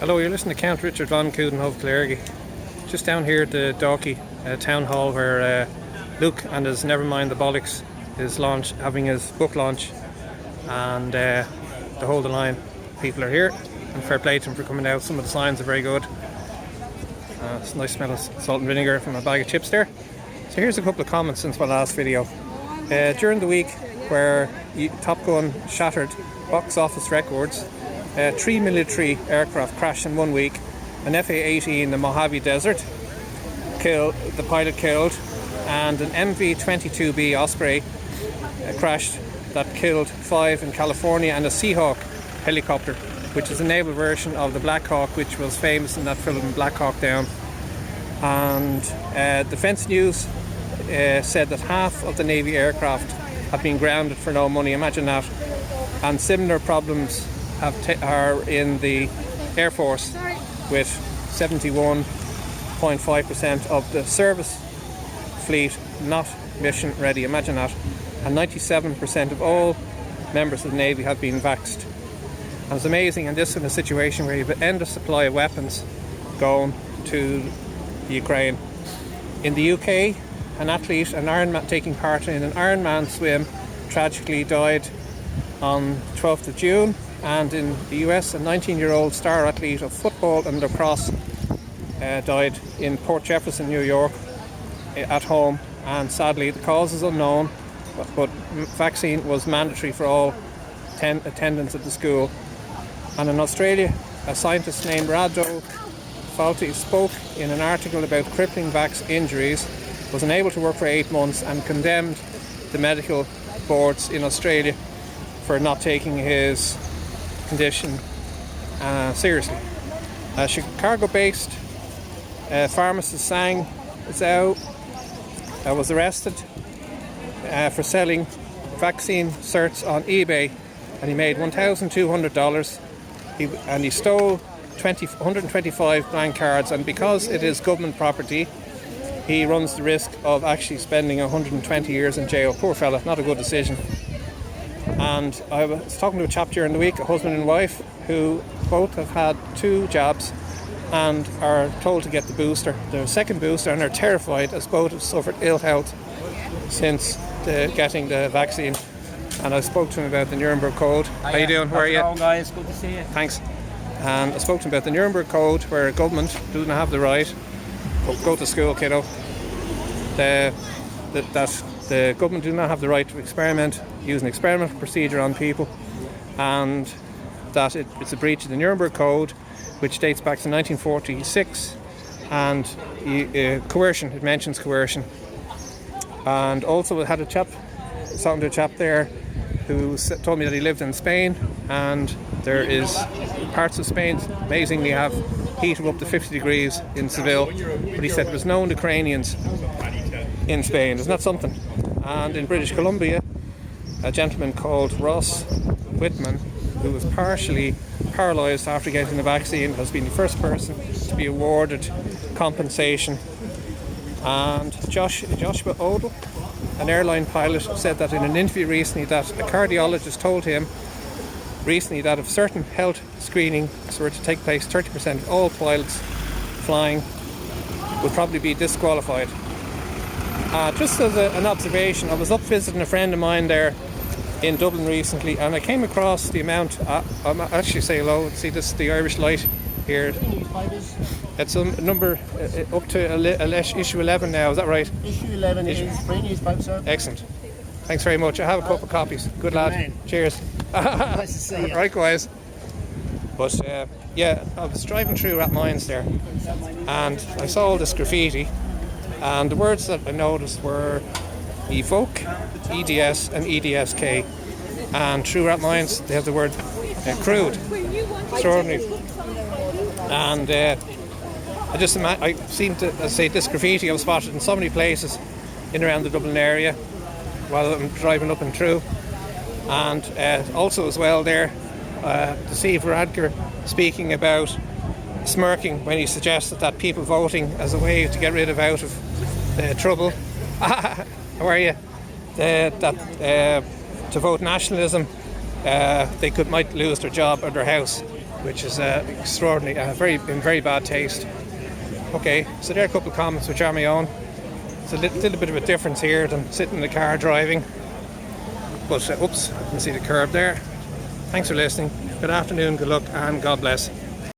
Hello, you're listening to Count Richard von Coudenhove Kalergi. Just down here at the Dalkey town hall where Luke and his Nevermind the Bollocks is having his book launch, and the Hold the Line people are here, and fair play to them for coming out. Some of the signs are very good. It's a nice smell of salt and vinegar from a bag of chips there. So here's a couple of comments since my last video. During the week where Top Gun shattered box office records, 3 military aircraft crashed in 1 week. An FA-18 in the Mojave Desert, the pilot killed, and an MV-22B Osprey crashed that killed 5 in California, and a Seahawk helicopter, which is a naval version of the Black Hawk, which was famous in that film Black Hawk Down. And Defence News said that half of the Navy aircraft have been grounded for no money. Imagine that. And similar problems are in the Air Force, with 71.5% of the service fleet not mission ready. Imagine that. And 97% of all members of the Navy have been vaxxed. And it's amazing, and this in a situation where you have an endless supply of weapons going to the Ukraine. In the UK, an athlete, taking part in an Ironman swim, tragically died on 12th of June. And in the US, a 19-year-old star athlete of football and lacrosse died in Port Jefferson, New York, at home. And sadly, the cause is unknown, but vaccine was mandatory for all attendants at the school. And in Australia, a scientist named Rado Falti spoke in an article about crippling vax injuries, was unable to work for 8 months, and condemned the medical boards in Australia for not taking his condition seriously. Chicago-based pharmacist Sang Zhao was arrested for selling vaccine certs on eBay, and he made $1,200. He stole 125 blank cards, and because it is government property, he runs the risk of actually spending 120 years in jail. Poor fella, not a good decision. And I was talking to a chap during the week, a husband and wife, who both have had 2 jabs and are told to get the booster, their second booster, and are terrified as both have suffered ill health since getting the vaccine. And I spoke to him about the Nuremberg Code. How you doing? How are you? Hello guys, good to see you. Thanks. And I spoke to him about the Nuremberg Code, where government doesn't have the right. Go to school, kiddo. That the government do not have the right to use an experimental procedure on people, and that it's a breach of the Nuremberg Code, which dates back to 1946, and coercion, it mentions coercion. And also I had talking to a chap there who told me that he lived in Spain, and there is parts of Spain amazingly have heat of up to 50 degrees in Seville, but he said there was no Ukrainians in Spain. Isn't that something? And in British Columbia, a gentleman called Ross Whitman, who was partially paralysed after getting the vaccine, has been the first person to be awarded compensation. And Joshua Odell, an airline pilot, said that in an interview recently that a cardiologist told him recently that if certain health screenings were to take place, 30% of all pilots flying would probably be disqualified. Just as an observation, I was up visiting a friend of mine there in Dublin recently, and I came across the amount. I'm actually say hello. See this, the Irish light here. It's a number up to issue 11 now. Is that right? Issue 11 is free newspaper, sir. Excellent. Thanks very much. I have a couple of copies. Good lad. Man. Cheers. Nice to see you. Right, guys. But I was driving through Rathmines there, and I saw all this graffiti. And the words that I noticed were evoke, EDS and EDSK. And through Rathmines they have the word crude. Extraordinary. And I seem to say this graffiti I've spotted in so many places in around the Dublin area while I'm driving up and through. And also as well there, to see Varadkar speaking about smirking when he suggested that people voting as a way to get rid of out of trouble. How are you? To vote nationalism, they might lose their job or their house. which is extraordinary, in very bad taste. Okay, so there are a couple of comments which are my own. It's a little bit of a difference here than sitting in the car driving. But oops, I can see the curb there. Thanks for listening. Good afternoon, good luck, and God bless.